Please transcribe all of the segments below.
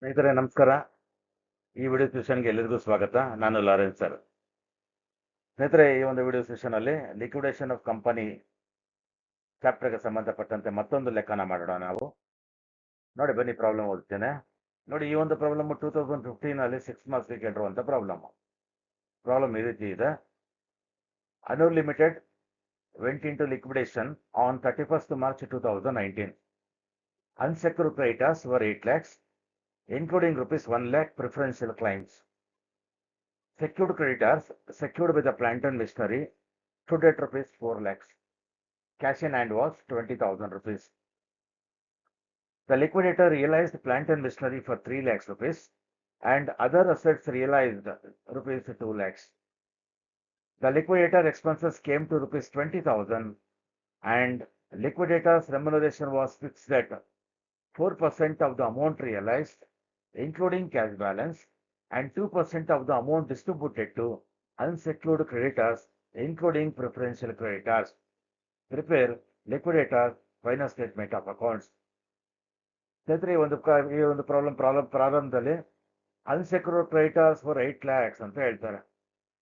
ಸ್ನೇಹಿತರೆ ನಮಸ್ಕಾರ. ಈ ವಿಡಿಯೋ ಸೆಷನ್ಗೆ ಎಲ್ಲರಿಗೂ ಸ್ವಾಗತ. ನಾನು ಲಾರೆನ್ಸ್ ಸರ್. ಸ್ನೇಹಿತರೆ, ಈ ಒಂದು ವಿಡಿಯೋ ಸೆಷನ್ ಅಲ್ಲಿ ಲಿಕ್ವಿಡೇಷನ್ ಆಫ್ ಕಂಪನಿ ಚಾಪ್ಟರ್ಗೆ ಸಂಬಂಧಪಟ್ಟಂತೆ ಮತ್ತೊಂದು ಲೆಕ್ಕನ ಮಾಡೋಣ ನಾವು. ನೋಡಿ ಬನ್ನಿ, ಪ್ರಾಬ್ಲಮ್ ಓದ್ತೇನೆ. ನೋಡಿ, ಈ ಒಂದು ಪ್ರಾಬ್ಲಮ್ 2015 ಅಲ್ಲಿ 6 ಮಾರ್ಕ್ಸ್ ಕೇಳಿರುವಂತ ಪ್ರಾಬ್ಲಮ್ ಈ ರೀತಿ ಇದೆ. Anur limited went into liquidation on 31st March 2019. Unsecured creditors were 8 lakhs, including rupees 1 lakh preferential claims. Secured creditors secured with the plant and machinery stood at rupees 4 lakhs. Cash in hand was 20,000 rupees. The liquidator realized plant and machinery for 3 lakhs rupees and other assets realized rupees 2 lakhs. The liquidator expenses came to rupees 20,000 and liquidator's remuneration was fixed at 4% of the amount realized, including cash balance, and 2% of the amount distributed to unsecured creditors, including preferential creditors. Prepare liquidator final statement of accounts. ಸ್ನೇಹಿತರೆ, ಈ ಒಂದು ಪ್ರಾರಂಭದಲ್ಲಿ unsecured creditors for 8 lakhs ಅಂತ ಹೇಳ್ತಾರೆ.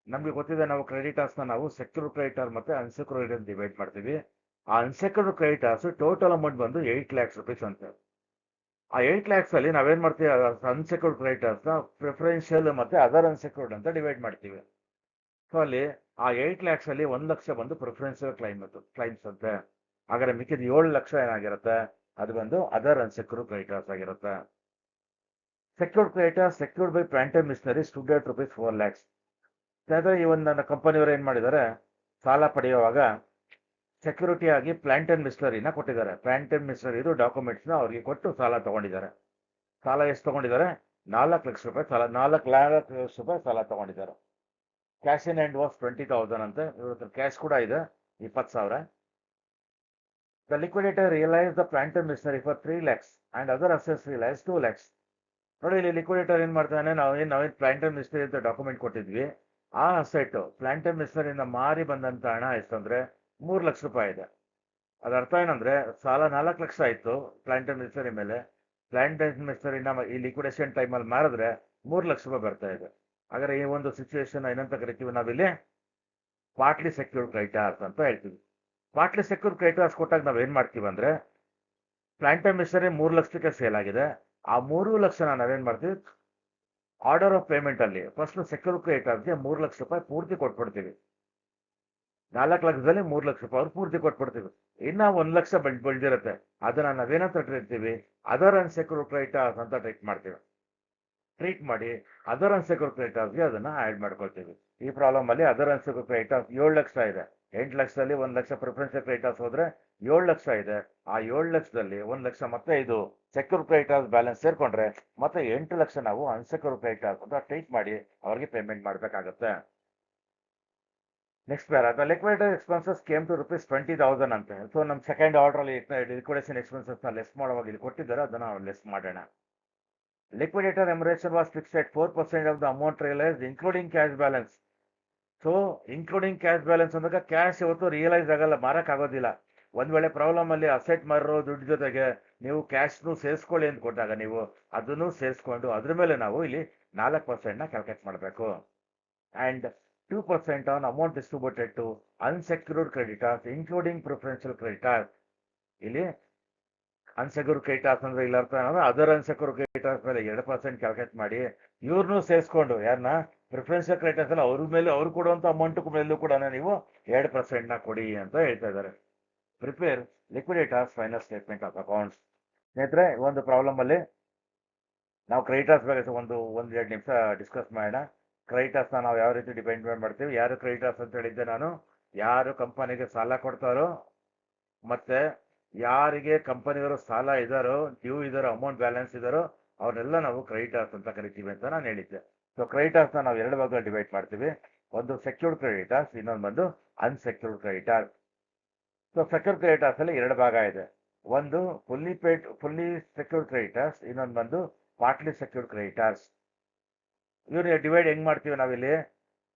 ನಮ್ಗೆ ಗೊತ್ತಿದೆ, ನಾವು ಕ್ರೆಡಿಟರ್ಸ್ನ ನಾವು ಸೆಕ್ಯೂರ್ಡ್ ಕ್ರೆಡಿಟರ್ ಮತ್ತೆ ಅನ್ಸೆಕ್ಯೂರ್ಡ್ ಅಂತ ಡಿವೈಡ್ ಮಾಡ್ತೀವಿ. ಆ ಅನ್ಸೆಕ್ಯೂರ್ಡ್ ಕ್ರೆಡಿಟರ್ಸ್ ಟೋಟಲ್ ಅಮೌಂಟ್ ಬಂದು 8 lakhs rupees ಅಂತ. ಆ 8 lakhs ಅಲ್ಲಿ ನಾವೇನ್ ಮಾಡ್ತೀವಿ, ಅನ್ಸೆಕ್ಯೂರ್ಡ್ ಕ್ರೆಡಿಟರ್ಸ್ ನ ಪ್ರಿಫರೆನ್ಷಿಯಲ್ ಮತ್ತೆ ಅದರ್ ಅನ್ಸೆಕ್ಯೂರ್ಡ್ ಅಂತ ಡಿವೈಡ್ ಮಾಡ್ತೀವಿ. ಸೊ ಅಲ್ಲಿ ಆ 8 lakhs ಅಲ್ಲಿ 1 ಲಕ್ಷ ಬಂದು ಪ್ರಿಫರೆನ್ಷಿಯಲ್ ಕ್ಲೈಮ್ಸ್ ಅಂತೆ. ಹಾಗಾದ್ರೆ ಮಿಕ್ಕಿದ 7 ಲಕ್ಷ ಏನಾಗಿರುತ್ತೆ, ಅದು ಬಂದು ಅದರ್ ಅನ್ಸೆಕ್ಯೂರ್ಡ್ ಕ್ರೆಡಿಟರ್ಸ್ ಆಗಿರುತ್ತೆ. Secured creditors secured by plant and missionary stood at rupees 4 lakhs. ಈ ಒಂದು ನನ್ನ ಕಂಪನಿಯವರು ಏನ್ ಮಾಡಿದ್ದಾರೆ, ಸಾಲ ಪಡೆಯುವಾಗ ಸೆಕ್ಯೂರಿಟಿ ಆಗಿ ಪ್ಲಾಂಟ್ ಅಂಡ್ ಮಿಷನರಿನ ಕೊಟ್ಟಿದ್ದಾರೆ. ಪ್ಲಾಂಟ್ ಅಂಡ್ ಮಿಷನರಿ ಡಾಕ್ಯುಮೆಂಟ್ಸ್ ನ ಅವ್ರಿಗೆ ಕೊಟ್ಟು ಸಾಲ ತಗೊಂಡಿದ್ದಾರೆ. ಸಾಲ ಎಷ್ಟು ತಗೊಂಡಿದ್ದಾರೆ? 4 ಲಕ್ಷ ರೂಪಾಯಿ ಸಾಲ, 4 ಲಕ್ಷ ರೂಪಾಯಿ ಸಾಲ ತಗೊಂಡಿದ್ದಾರೆ. ಕ್ಯಾಶ್ ಇನ್ ಹ್ಯಾಂಡ್ ವಾಸ್ 20,000 ಅಂತೆ. ಇವ್ರ ಹತ್ರ ಕ್ಯಾಶ್ ಕೂಡ ಇದೆ 20,000. The liquidator realise the plant and missionary for 3 lakhs and other assets realise 2 lakhs. ನೋಡಿ, ಇಲ್ಲಿ ಲಿಕ್ವಿಡೇಟರ್ ಏನ್ ಮಾಡ್ತಾನೆ, ನಾವೇನ್ ಪ್ಲಾಂಟ್ ಅಂಡ್ ಮಿಷನರಿ ಅಂತ ಡಾಕ್ಯುಮೆಂಟ್ ಕೊಟ್ಟಿದ್ವಿ, ಆ ಅಸೆಟ್ ಪ್ಲಾಂಟ್ ಅಂಡ್ ಮಿಷನರಿಯಿಂದ ಮಾರಿ ಬಂದಂತ ಹಣ ಎಷ್ಟಂದ್ರೆ 3 ಲಕ್ಷ ರೂಪಾಯಿ ಇದೆ. ಅದ್ರ ಅರ್ಥ ಏನಂದ್ರೆ, ಸಾಲ 4 ಲಕ್ಷ ಆಯ್ತು ಪ್ಲಾಂಟ್ ಅಂಡ್ ಮಿಷನರಿ ಮೇಲೆ. ಪ್ಲಾಂಟ್ ಅಂಡ್ ಮಿಷನರಿನ ಈ ಲಿಕ್ವಿಡೇಷನ್ ಟೈಮ್ ಅಲ್ಲಿ ಮಾರಿದ್ರೆ 3 ಲಕ್ಷ ರೂಪಾಯಿ ಬರ್ತಾ ಇದೆ. ಹಾಗಾದ್ರೆ ಈ ಒಂದು ಸಿಚುವೇಶನ್ ಏನಂತ ಕರಿತೀವಿ ನಾವಿಲ್ಲಿ? ಪಾರ್ಟ್ಲಿ ಸೆಕ್ಯೂರ್ಡ್ ಕ್ರೆಡಿಟರ್ಸ್ ಅಂತ ಹೇಳ್ತೀವಿ. ಪಾರ್ಟ್ಲಿ ಸೆಕ್ಯೂರ್ಡ್ ಕ್ರೆಡಿಟರ್ಸ್ ಕೊಟ್ಟಾಗ ನಾವ್ ಏನ್ ಮಾಡ್ತೀವಿ ಅಂದ್ರೆ, ಪ್ಲಾಂಟ್ ಅಂಡ್ ಮಿಷನರಿ 3 ಲಕ್ಷಕ್ಕೆ ಸೇಲ್ ಆಗಿದೆ. ಆ 3 ಲಕ್ಷನ ನಾವೇನ್ ಮಾಡ್ತೀವಿ, ಆರ್ಡರ್ ಆಫ್ ಪೇಮೆಂಟ್ ಅಲ್ಲಿ ಫಸ್ಟ್ ಸೆಕ್ಯೂರ್ಡ್ ಕ್ರೆಡಿಟರ್ಸ್ಗೆ 3 ಲಕ್ಷ ರೂಪಾಯಿ ಪೂರ್ತಿ ಕೊಟ್ಬಿಡ್ತೀವಿ. 4 ಲಕ್ಷದಲ್ಲಿ 3 ಲಕ್ಷ ರೂಪಾಯಿ ಅವ್ರು ಪೂರ್ತಿ ಕೊಟ್ಬಿಡ್ತೀವಿ. ಇನ್ನ 1 ಲಕ್ಷ ಬೆಳೆದಿರುತ್ತೆ, ಅದನ್ನ ನಾವೇನಂತ ಟ್ರೀಟ್ ಅದರ್ ಅನ್ಸೆಕ್ಯೂರ್ಡ್ ಕ್ರೆಡಿಟರ್ಸ್ ಅಂತ ಟ್ರೀಟ್ ಮಾಡಿ ಅದರ್ ಅನ್ಸೆಕ್ಯೂರ್ಡ್ ಕ್ರೆಡಿಟರ್ಸ್ಗೆ ಅದನ್ನ ಆಡ್ ಮಾಡ್ಕೊಳ್ತೀವಿ. ಈ ಪ್ರಾಬ್ಲಮ್ ಅಲ್ಲಿ ಅದರ್ ಅನ್ಸೆಕ್ಯೂರ್ಡ್ ಕ್ರೆಡಿಟರ್ಸ್ 7 ಲಕ್ಷ ಇದೆ. 8 ಲಕ್ಷದಲ್ಲಿ 1 ಲಕ್ಷ ಪ್ರಿಫರೆನ್ಷಿಯಲ್ ಕ್ರೆಡಿಟರ್ಸ್ ಹೋದ್ರೆ 7 ಲಕ್ಷ ಇದೆ. ಆ 7 ಲಕ್ಷದಲ್ಲಿ 1 ಲಕ್ಷ ಮತ್ತೆ ಇದು ಸೆಕ್ಯೂರ್ಡ್ ಕ್ರೆಡಿಟರ್ಸ್ ಬ್ಯಾಲೆನ್ಸ್ ಸೇರ್ಕೊಂಡ್ರೆ ಮತ್ತೆ 8 ಲಕ್ಷ ನಾವು ಅನ್ಸೆಕ್ಯೂರ್ಡ್ ಕ್ರೆಡಿಟರ್ಸ್ ಅಂತ ಟ್ರೀಟ್ ಮಾಡಿ ಅವ್ರಿಗೆ ಪೇಮೆಂಟ್ ಮಾಡ್ಬೇಕಾಗತ್ತೆ. Next para, the liquidator expenses came to rupees 20,000 ಅಂತೆ. ಸೊ ನಮ್ಮ ಸೆಕೆಂಡ್ ಆರ್ಡರ್ ಅಲ್ಲಿ ಲಿಕ್ವಿಡೇಷನ್ ಎಕ್ಸ್ಪೆನ್ಸಸ್ ನ ಲೆಸ್ ಮಾಡುವಾಗ ಇಲ್ಲಿ ಕೊಟ್ಟಿದ್ದಾರೆ, ಅದನ್ನ ಲೆಸ್ ಮಾಡೋಣ. Liquidator remuneration was fixed at 4% of the amount realised including cash balance. So including cash balance ಅಂದಾಗ ಕ್ಯಾಶ್ ಇವತ್ತು ರಿಯಲೈಸ್ ಆಗಲ್ಲ, ಮಾರಕ್ ಆಗೋದಿಲ್ಲ. ಒಂದ್ ವೇಳೆ ಪ್ರಾಬ್ಲಮ್ ಅಲ್ಲಿ ಅಸೆಟ್ ಮಾರೋ ದುಡ್ಡು ಜೊತೆಗೆ ನೀವು ಕ್ಯಾಶ್ನು ಸೇರಿಸ್ಕೊಳ್ಳಿ ಅಂತ ಕೊಟ್ಟಾಗ ನೀವು ಅದನ್ನು ಸೇರಿಸ್ಕೊಂಡು ಅದ್ರ ಮೇಲೆ ನಾವು ಇಲ್ಲಿ 4% ನ ಕ್ಯಾಲ್ಕುಲೇಟ್ ಮಾಡಬೇಕು. And 2% on amount distributed to unsecured creditors including preferential creditors. ಇಲ್ಲಿ ಅನ್ಸೆಕ್ಯೂರ್ಡ್ ಕ್ರೆಡಿಟರ್ಸ್ ಅಂದ್ರೆ ಇಲ್ಲ ಅರ್ಥ ಏನಂದ್ರೆ ಅದರ್ ಅನ್ಸೆಕ್ಯೂರ್ಡ್ ಕ್ರೆಡಿಟರ್ಸ್ ಮೇಲೆ 2% ಕ್ಯಾಲ್ಕುಲೇಟ್ ಮಾಡಿ ಇವ್ರನ್ನೂ ಸೇರಿಸ್ಕೊಂಡು ಯಾರನ್ನ ಪ್ರಿಫರೆನ್ಷಿಯಲ್ ಕ್ರೆಡಿಟರ್ಸ್ ಎಲ್ಲ ಅವ್ರ ಮೇಲೆ ಅವ್ರು ಕೊಡುವಂತ ಅಮೌಂಟ್ ಮೇಲೂ ಕೂಡ ನೀವು 2% ನ ಕೊಡಿ ಅಂತ ಹೇಳ್ತಾ ಇದ್ದಾರೆ. Prepare liquidators final statement of accounts. ಸ್ನೇಹಿತರೆ, ಒಂದು ಪ್ರಾಬ್ಲಮ್ ಅಲ್ಲಿ ನಾವು ಕ್ರೆಡಿಟರ್ಸ್ ಬಗ್ಗೆ ಒಂದೆರಡು ನಿಮಿಷ ಡಿಸ್ಕಸ್ ಮಾಡೋಣ. ಕ್ರೆಡಿಟರ್ಸ್ ನಾವು ಯಾವ ರೀತಿ ಡಿಪೆಂಡ್ ಮಾಡ್ತೀವಿ. ಯಾರು ಕ್ರೆಡಿಟರ್ಸ್ ಅಂತ ಹೇಳಿದ್ದೆ ನಾನು, ಯಾರು ಕಂಪನಿಗೆ ಸಾಲ ಕೊಡ್ತಾರೋ ಮತ್ತೆ ಯಾರಿಗೆ ಕಂಪನಿಯವರು ಸಾಲ ಇದಾರೋ, ಡ್ಯೂ ಇದಾರೋ, ಅಮೌಂಟ್ ಬ್ಯಾಲೆನ್ಸ್ ಇದಾರೋ ಅವ್ರನ್ನೆಲ್ಲ ನಾವು ಕ್ರೆಡಿಟರ್ಸ್ ಅಂತ ಕರಿತೀವಿ ಅಂತ ನಾನು ಹೇಳಿದ್ದೆ. ಸೊ ಕ್ರೆಡಿಟರ್ಸ್ ನಾವು 2 ಭಾಗದಲ್ಲಿ ಡಿವೈಡ್ ಮಾಡ್ತೀವಿ. ಒಂದು ಸೆಕ್ಯೂರ್ಡ್ ಕ್ರೆಡಿಟರ್ಸ್, ಇನ್ನೊಂದು ಬಂದು unsecured creditors. So secured creditors ಅಲ್ಲಿ 2 ಭಾಗ ಇದೆ. ಒಂದು ಫುಲ್ಲಿ ಸೆಕ್ಯೂರ್ಡ್ ಕ್ರೆಡಿಟರ್ಸ್, ಇನ್ನೊಂದು ಬಂದು ಪಾರ್ಟ್ಲಿ ಸೆಕ್ಯೂರ್ಡ್ ಕ್ರೆಡಿಟರ್ಸ್. ಇವ್ರು ಡಿವೈಡ್ ಹೆಂಗ್ ಮಾಡ್ತೀವಿ ನಾವಿಲ್ಲಿ?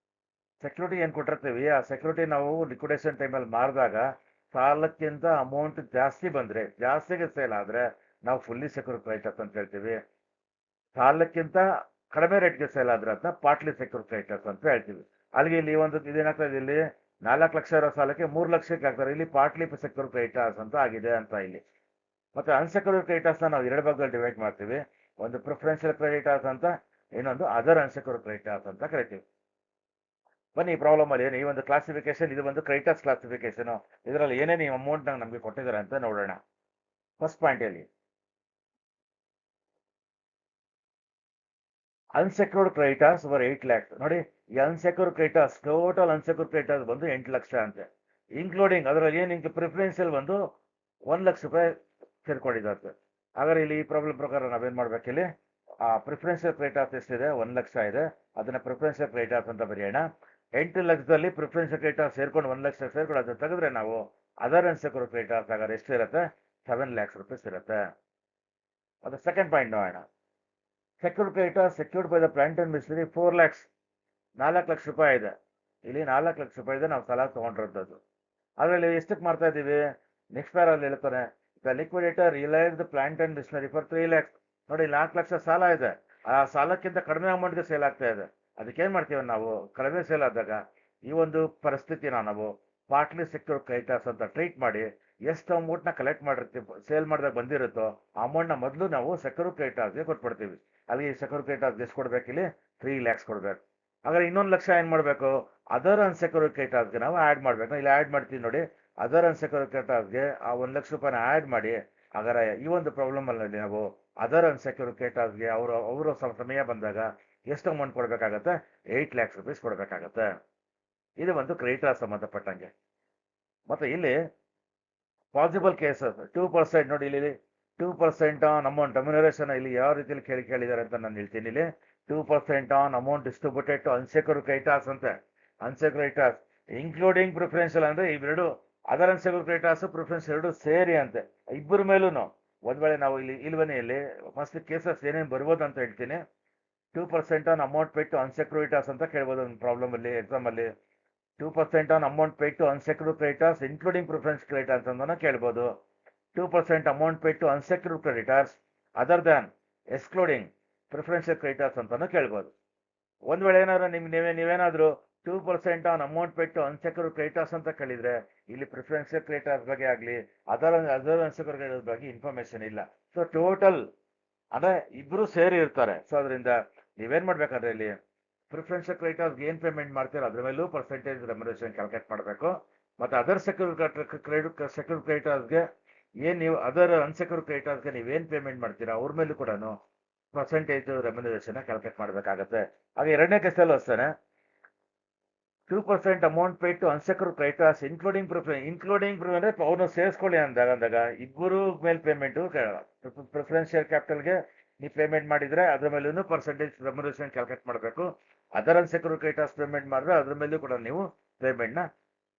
ಸೆಕ್ಯೂರಿಟಿ ಏನ್ ಕೊಟ್ಟಿರ್ತೀವಿ, ಆ ಸೆಕ್ಯೂರಿಟಿ ನಾವು ಲಿಕ್ವಿಡೇಷನ್ ಟೈಮಲ್ಲಿ ಮಾರಿದಾಗ ಸಾಲಕ್ಕಿಂತ ಅಮೌಂಟ್ ಜಾಸ್ತಿ ಬಂದ್ರೆ, ಜಾಸ್ತಿಗೆ ಸೇಲ್ ಆದ್ರೆ ನಾವು ಫುಲ್ಲಿ ಸೆಕ್ಯೂರ್ಡ್ ಕ್ರೆಡಿಟರ್ಸ್ ಅಂತ ಹೇಳ್ತೀವಿ. ಸಾಲಕ್ಕಿಂತ ಕಡಿಮೆ ರೇಟ್ಗೆ ಸೇಲ್ ಆದ್ರೆ ಅದನ್ನ ಪಾರ್ಟ್ಲಿ ಸೆಕ್ಯೂರ್ ಕ್ರೆಡಿಟರ್ಸ್ ಅಂತ ಹೇಳ್ತೀವಿ. ಅಲ್ಲಿಗೆ ಇಲ್ಲಿ ಒಂದು ಇದೇನಾಗ್ತದೆ, ಇಲ್ಲಿ 4 ಲಕ್ಷ ಇರೋ ಸಾಲಕ್ಕೆ 3 ಲಕ್ಷಕ್ಕೆ ಹಾಕ್ತಾರೆ, ಇಲ್ಲಿ ಪಾರ್ಟ್ಲಿ ಸೆಕ್ಯೂರ್ ಕ್ರೆಡಿಟರ್ಸ್ ಅಂತ ಆಗಿದೆ ಅಂತ ಇಲ್ಲಿ. ಮತ್ತೆ ಅನ್ಸೆಕ್ಯೂರ್ಡ್ ಕ್ರೆಡಿಟರ್ಸ್ನ ನಾವು ಎರಡು ಭಾಗದಲ್ಲಿ ಡಿವೈಡ್ ಮಾಡ್ತೀವಿ. ಒಂದು ಪ್ರಿಫರೆನ್ಷಿಯಲ್ ಕ್ರೆಡಿಟರ್ಸ್ ಅಂತ, ಇನ್ನೊಂದು ಅದರ್ ಅನ್ಸೆಕ್ಯೂರ್ಡ್ ಕ್ರೆಡಿಟರ್ಸ್ ಅಂತ ಕರಿತೀವಿ. ಬನ್ನಿ, ಈ ಪ್ರಾಬ್ಲಮ್ ಅಲ್ಲಿ ಏನು ಈ ಒಂದು ಕ್ಲಾಸಿಫಿಕೇಶನ್, ಇದು ಒಂದು ಕ್ರೆಡಿಟರ್ಸ್ ಕ್ಲಾಸಿಫಿಕೇಶನ್, ಇದರಲ್ಲಿ ಏನೇನು ಅಮೌಂಟ್ ನಮಗೆ ಕೊಟ್ಟಿದ್ದಾರೆ ಅಂತ ನೋಡೋಣ. ಫಸ್ಟ್ ಪಾಯಿಂಟ್ ಅಲ್ಲಿ ಅನ್ಸೆಕ್ಯೂರ್ಡ್ ಕ್ರೆಡಿಟರ್ಸ್ ವರ್ 8 lakhs. ನೋಡಿ, ಈ unsecured creditors, total unsecured creditors ಬಂದು 8 ಲಕ್ಷ ಅಂತೆ. ಇನ್ಕ್ಲೂಡಿಂಗ್ ಅದರಲ್ಲಿ ಏನು ಪ್ರಿಫರೆನ್ಸಿಯಲ್ ಬಂದು 1 ಲಕ್ಷ ರೂಪಾಯಿ ಸೇರ್ಕೊಂಡಿದ್ದಾರೆ. ಹಾಗಾದ್ರೆ ಇಲ್ಲಿ ಈ ಪ್ರಾಬ್ಲಮ್ ಪ್ರಕಾರ ನಾವೇನ್ ಮಾಡ್ಬೇಕಿಲ್ಲಿ, ಪ್ರಿಫರೆನ್ಷಿಯಲ್ ಕ್ರೆಡಿಟರ್ಸ್ ಎಷ್ಟಿದೆ, 1 ಲಕ್ಷ ಇದೆ, ಅದನ್ನ ಪ್ರಿಫರೆನ್ಷಿಯಲ್ ಕ್ರೆಡಿಟರ್ಸ್ ಅಂತ ಬರೆಯೋಣ. 8 ಲಕ್ಷದಲ್ಲಿ ಪ್ರಿಫರೆನ್ಷಿಯಲ್ ಕ್ರೆಡಿಟರ್ಸ್ ಸೇರ್ಕೊಂಡು 1 ಲಕ್ಷ ಸೇರ್ಕೊಂಡು ಅದನ್ನ ತೆಗೆದ್ರೆ ನಾವು ಅದರ್ ಅನ್ಸೆಕ್ಯೂರ್ಡ್ ಕ್ರೆಡಿಟರ್ಸ್ ಆಗಾದ್ರೆ ಎಷ್ಟು ಇರುತ್ತೆ, 7 lakhs rupees ಇರುತ್ತೆ. ಅದು ಸೆಕೆಂಡ್ ಪಾಯಿಂಟ್ ನೋಡೋಣ. Secured creditors secured by the plant and missionary 4 lakhs, 4 lakh ರೂಪಾಯಿ ಇದೆ. ಇಲ್ಲಿ 4 ಲಕ್ಷ ರೂಪಾಯಿ ಇದೆ, ನಾವು ಸಾಲ ತಗೊಂಡಿರೋದು. ಅದರಲ್ಲಿ ಎಷ್ಟಕ್ಕೆ ಮಾಡ್ತಾ ಇದ್ದೀವಿ, ನೆಕ್ಸ್ಟ್ ಪ್ಯಾರಲ್ಲಿ ಹೇಳ್ತಾನೆ, the liquidator realise the plant and missionary for 3 lakhs. ನೋಡಿ, 4 ಲಕ್ಷ ಸಾಲ ಇದೆ, ಆ ಸಾಲಕ್ಕಿಂತ ಕಡಿಮೆ ಅಮೌಂಟ್ಗೆ ಸೇಲ್ ಆಗ್ತಾ ಇದೆ. ಅದಕ್ಕೆ ಏನ್ ಮಾಡ್ತೀವಿ ನಾವು, ಕಡಿಮೆ ಸೇಲ್ ಆದಾಗ ಈ ಒಂದು ಪರಿಸ್ಥಿತಿನ ನಾವು ಪಾರ್ಟ್ಲಿ ಸೆಕ್ಯೂರ್ ಕ್ರೆಡಿಟರ್ಸ್ ಅಂತ ಟ್ರೀಟ್ ಮಾಡಿ, ಎಷ್ಟು ಅಮೌಂಟ್ನ ಕಲೆಕ್ಟ್ ಮಾಡಿರ್ತೀವಿ ಸೇಲ್ ಮಾಡಿದಾಗ ಬಂದಿರುತ್ತೋ ಆ ಅಮೌಂಟ್ನ ಮೊದಲು ನಾವು ಸೆಕ್ಯೂರ್ ಕ್ರೆಡಿಟರ್ಸ್ಗೆ ಕೊಟ್ಬಿಡ್ತೀವಿ. ಅಲ್ಲಿ ಸೆಕ್ಯೂರ್ ಕ್ರೆಡಿಟರ್ಸ್ ಎಷ್ಟು ಕೊಡ್ಬೇಕು, ಇಲ್ಲಿ 3 lakhs ಕೊಡ್ಬೇಕು. ಹಾಗಾದ್ರೆ ಇನ್ನೊಂದು ಲಕ್ಷ ಏನ್ ಮಾಡ್ಬೇಕು, ಅದರ್ ಅನ್ಸೆಕ್ಯೂರ್ ಕ್ರೆಡಿಟರ್ಸ್ಗೆ ನಾವು ಆಡ್ ಮಾಡ್ಬೇಕು. ಇಲ್ಲಿ ಆಡ್ ಮಾಡ್ತೀವಿ ನೋಡಿ, ಅದರ್ ಅನ್ಸೆಕ್ಯೂರ್ ಕ್ರೆಡಿಟರ್ಸ್ಗೆ ಆ 1 ಲಕ್ಷ ರೂಪಾಯಿನ ಆಡ್ ಮಾಡಿ. ಹಾಗಾದ್ರೆ ಈ ಒಂದು ಪ್ರಾಬ್ಲಮ್ ಅಲ್ಲಿ ನಾವು ಅದರ್ ಅನ್ಸೆಕ್ಯೂರ್ ಕ್ರೆಡಿಟರ್ಸ್ಗೆ ಅವರು ಸಮಯ ಬಂದಾಗ ಎಷ್ಟು ಅಮೌಂಟ್ ಕೊಡ್ಬೇಕಾಗತ್ತೆ, 8 lakhs rupees ಕೊಡ್ಬೇಕಾಗತ್ತೆ. ಇದು ಒಂದು ಕ್ರೆಡಿಟರ್ಸ್ ಸಂಬಂಧಪಟ್ಟಂಗೆ. ಮತ್ತೆ ಇಲ್ಲಿ ಪಾಸಿಬಲ್ ಕೇಸಸ್ 2%, ನೋಡಿ ಇಲ್ಲಿ 2% ಆನ್ ಅಮೌಂಟ್ ರೆಮ್ಯುನರೇಷನ್ ಇಲ್ಲಿ ಯಾವ ರೀತಿಯಲ್ಲಿ ಕೇಳಿದ್ದಾರೆ ಅಂತ ನಾನು ಹೇಳ್ತೀನಿ. ಇಲ್ಲಿ 2% on amount distributed to unsecured creditors ಅಂತೆ. ಅನ್ಸೆಕ್ಯೂರ್ಡ್ ಕ್ರೆಡಿಟರ್ಸ್ ಇನ್ಕ್ಲೂಡಿಂಗ್ ಪ್ರಿಫರೆನ್ಷಿಯಲ್ ಅಂದ್ರೆ ಇವೆರಡು, ಅದರ್ ಅನ್ಸೆಕ್ಯೂರ್ಡ್ ಕ್ರೆಡಿಟರ್ಸ್ ಪ್ರಿಫರೆನ್ಸ್ ಎರಡು ಸೇರಿ ಅಂತೆ. ಇಬ್ಬರ ಮೇಲೂ ಒಂದ್ ವೇಳೆ ನಾವು ಇಲ್ಲಿ ಫಸ್ಟ್ ಕೇಸಸ್ ಏನೇನು ಬರ್ಬೋದು ಅಂತ ಹೇಳ್ತೀನಿ. 2% on amount paid to unsecured creditors ಅಂತ ಕೇಳ್ಬೋದು ಒಂದು ಪ್ರಾಬ್ಲಮ್ ಅಲ್ಲಿ, ಎಕ್ಸಾಮ್ ಅಲ್ಲಿ. 2% on amount paid to unsecured creditors including preference creditors ಅಂತ ಕೇಳ್ಬೋದು. 2% amount paid to unsecured creditors other than excluding preferential creditors ಅಂತಾನು ಕೇಳ್ಬೋದು. ಒಂದ್ ವೇಳೆ ಏನಾದ್ರು ನೀವೇನಾದ್ರು 2% on amount paid to unsecured creditors ಅಂತ ಕೇಳಿದ್ರೆ ಇಲ್ಲಿ ಪ್ರಿಫರೆನ್ಷಿಯಲ್ ಕ್ರೆಡಿಟರ್ಸ್ ಬಗ್ಗೆ ಆಗ್ಲಿ ಅದರ್ ಅನ್ಸೆಕ್ಯೂರ್ಡ್ ಕ್ರೆಡಿಟರ್ಸ್ ಬಗ್ಗೆ ಇನ್ಫಾರ್ಮೇಶನ್ ಇಲ್ಲ. ಸೊ ಟೋಟಲ್ ಅಂದ್ರೆ ಇಬ್ರು ಸೇರಿ ಇರ್ತಾರೆ. ಸೊ ಅದರಿಂದ ನೀವೇನ್ ಮಾಡ್ಬೇಕಂದ್ರೆ ಇಲ್ಲಿ ಪ್ರಿಫರೆನ್ಷಿಯಲ್ ಕ್ರೆಡಿಟರ್ಸ್ ಏನ್ ಪೇಮೆಂಟ್ ಮಾಡ್ತೀರೋ ಅದ್ರ ಮೇಲೂ ಪರ್ಸೆಂಟೇಜ್ ರೆಮ್ಯುನರೇಷನ್ ಕ್ಯಾಲ್ಕುಲೇಟ್ ಮಾಡಬೇಕು. ಮತ್ತೆ ಅದರ್ ಸೆಕ್ಯೂರ್ಡ್ ಕ್ರೆಡಿಟರ್ಸ್ಗೆ ಏನ್ ನೀವು ಅದರ್ ಅನ್ಸೆಕ್ಯೂರ್ಡ್ ಕ್ರೆಡಿಟರ್ಸ್ಗೆ ನೀವೇನ್ ಪೇಮೆಂಟ್ ಮಾಡ್ತೀರಾ ಅವ್ರ ಮೇಲೂ ಕೂಡ ಪರ್ಸೆಂಟೇಜ್ ರೆಮ್ಯುನರೇಷನ್ ಕ್ಯಾಲ್ಕುಲೇಟ್ ಮಾಡಬೇಕಾಗತ್ತೆ. ಹಾಗೆ ಎರಡನೇ ಕೇಸಲ್ಲೂ ಅಷ್ಟೇ 2% amount paid to unsecured creditors including ಅಂದ್ರೆ ಅವ್ರನ್ನ ಸೇರಿಸ್ಕೊಳ್ಳಿ ಅಂದಾಗ ಇಬ್ಬರು ಮೇಲೆ ಪೇಮೆಂಟ್ ಪ್ರಿಫರೆನ್ಷಿಯಲ್ ಕ್ಯಾಪಿಟಲ್ಗೆ ನೀವು ಪೇಮೆಂಟ್ ಮಾಡಿದ್ರೆ ಅದ್ರ ಮೇಲೂ ಪರ್ಸೆಂಟೇಜ್ ರೆಮ್ಯುನರೇಷನ್ ಕ್ಯಾಲ್ಕುಲೇಟ್ ಮಾಡಬೇಕು. ಅದರ್ ಅನ್ಸೆಕ್ಯೂರ್ಡ್ ಕ್ರೆಡಿಟರ್ಸ್ ಪೇಮೆಂಟ್ ಮಾಡಿದ್ರೆ ಅದ್ರ ಮೇಲೂ ಕೂಡ ನೀವು ಪೇಮೆಂಟ್ ನ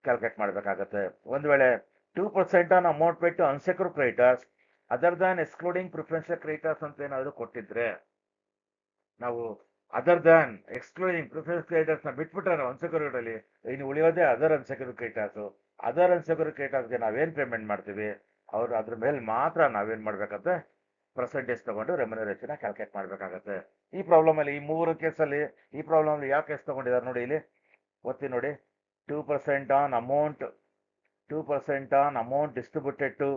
ಕ್ಯಾಲ್ಕುಲೇಟ್ ಮಾಡಬೇಕಾಗತ್ತೆ. ಒಂದ್ ವೇಳೆ 2% on amount paid to unsecured creditors other than excluding preferential creditors ಅಂತ ಏನಾದ್ರು ಕೊಟ್ಟಿದ್ರೆ ನಾವು other than excluding preference creditors ನ ಬಿಟ್ಬಿಟ್ರೆ ಅನ್ಸೆಕ್ಯೂರ್ಡ್ ಅಲ್ಲಿ ಇನ್ನು ಉಳಿಯೋದೇ other unsecured creditors. Other unsecured ಕ್ರೆಡಿಟರ್ಸ್ಗೆ ನಾವೇನ್ ಪೇಮೆಂಟ್ ಮಾಡ್ತೀವಿ ಅವ್ರು ಅದ್ರ ಮೇಲೆ ಮಾತ್ರ ನಾವೇನ್ ಮಾಡ್ಬೇಕಂತೆ ಪರ್ಸೆಂಟೇಜ್ ತಗೊಂಡು ರೆಮ್ಯುನರೇಷನ್ ಕ್ಯಾಲ್ಕುಲೇಟ್ ಮಾಡ್ಬೇಕಾಗತ್ತೆ. ಈ ಪ್ರಾಬ್ಲಮ್ ಅಲ್ಲಿ ಈ ಮೂರು ಕೇಸಲ್ಲಿ ಈ ಪ್ರಾಬ್ಲಮ್ ಅಲ್ಲಿ ಯಾವ ಕೇಸ್ ತಗೊಂಡಿದ್ದಾರೆ ನೋಡಿ, ಇಲ್ಲಿ ಒತ್ತಿ ನೋಡಿ. 2% on amount distributed to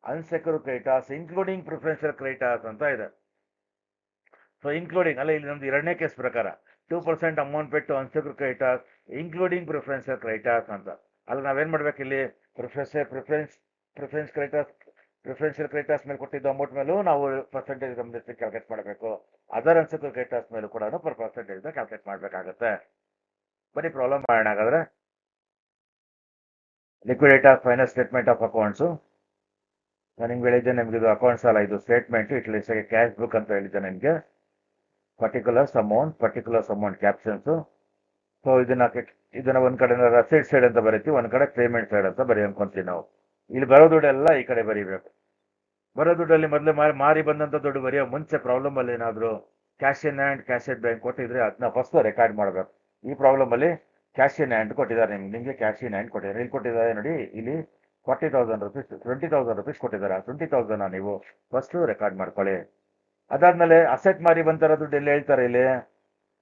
unsecured creditors including preferential creditors ಅಂತ ಇದೆ. ಸೊ ಇನ್ಕ್ಲೂಡಿಂಗ್ ಅಲ್ಲ, ಇಲ್ಲಿ ನಮ್ದು ಎರಡನೇ ಕೇಸ್ ಪ್ರಕಾರ 2% amount paid to unsecured creditors including preferential creditors ಅಂತ. ಅಲ್ಲಿ ನಾವೇನ್ ಮಾಡ್ಬೇಕು, ಇಲ್ಲಿ ಪ್ರಿಫರೆನ್ಷಿಯಲ್ ಕ್ರೆಡಿಟರ್ಸ್ ಮೇಲೆ ಕೊಟ್ಟಿದ್ದ ಅಮೌಂಟ್ ಮೇಲೂ ನಾವು ಪರ್ಸೆಂಟೇಜ್ ಕ್ಯಾಲ್ಕುಲೇಟ್ ಮಾಡಬೇಕು. ಅದರ್ ಅನ್ಸೆಕ್ಯೂರ್ಡ್ ಕ್ರೆಡಿಟರ್ಸ್ ಮೇಲೂ ಕೂಡ ಪರ್ಸೆಂಟೇಜ್ ಕ್ಯಾಲ್ಕುಲೇಟ್ ಮಾಡಬೇಕಾಗತ್ತೆ. ಬನ್ನಿ ಪ್ರಾಬ್ಲಮ್ ಮಾಡೋಣ. ಹಾಗಾದ್ರೆ liquidator final statement of accounts ನಾನು ನಿಮ್ಗೆ ಹೇಳಿದ್ದೆ. ನಿಮ್ಗೆ ಇದು ಅಕೌಂಟ್ಸ್ ಅಲ್ಲ, ಇದು ಸ್ಟೇಟ್ಮೆಂಟ್. ಇಟ್ಸ್ ಕ್ಯಾಶ್ ಬುಕ್ ಅಂತ ಹೇಳಿದ್ದೆ ನಿಮ್ಗೆ. Particulars amount captions. ಸೊ ಇದನ್ನ ಒಂದ್ ಕಡೆ ರಸೀಟ್ ಸೈಡ್ ಅಂತ ಬರೀತೀವಿ, ಒಂದ್ ಕಡೆ ಪೇಮೆಂಟ್ ಸೈಡ್ ಅಂತ ಬರೀ ಅನ್ಕೊಂತೀವಿ ನಾವು. ಇಲ್ಲಿ ಬರೋ ದುಡ್ಡೆಲ್ಲ ಈ ಕಡೆ ಬರೀಬೇಕು. ಬರೋ ದುಡ್ಡಲ್ಲಿ ಮೊದಲೇ ಮಾರಿ ಬಂದಂತ ದುಡ್ಡು ಬರೆಯೋ ಮುಂಚೆ ಪ್ರಾಬ್ಲಮ್ ಅಲ್ಲಿ ಏನಾದ್ರು cash in hand cash at bank ಕೊಟ್ಟಿದ್ರೆ ಅದನ್ನ ಫಸ್ಟ್ ರೆಕಾರ್ಡ್ ಮಾಡಬೇಕು. ಈ ಪ್ರಾಬ್ಲಮ್ ಅಲ್ಲಿ ಕ್ಯಾಶ್ ಇನ್ ಹ್ಯಾಂಡ್ ಕೊಟ್ಟಿದ್ದಾರೆ, ನಿಮ್ಗೆ ಕ್ಯಾಶ್ ಇನ್ ಹ್ಯಾಂಡ್ ಕೊಟ್ಟಿದ್ದಾರೆ. ಇಲ್ಲಿ ಕೊಟ್ಟಿದ್ದಾರೆ ನೋಡಿ, ಇಲ್ಲಿ 40,000 rupees 20,000 rupees ಕೊಟ್ಟಿದ್ದಾರೆ. 20,000 ನೀವು ಫಸ್ಟ್ ರೆಕಾರ್ಡ್ ಮಾಡ್ಕೊಳ್ಳಿ. ಅದಾದ್ಮೇಲೆ ಅಸೆಟ್ ಮಾರಿ ಬಂತಾರ ದುಡ್ಡು ಎಲ್ಲಿ ಹೇಳ್ತಾರೆ ಇಲ್ಲಿ,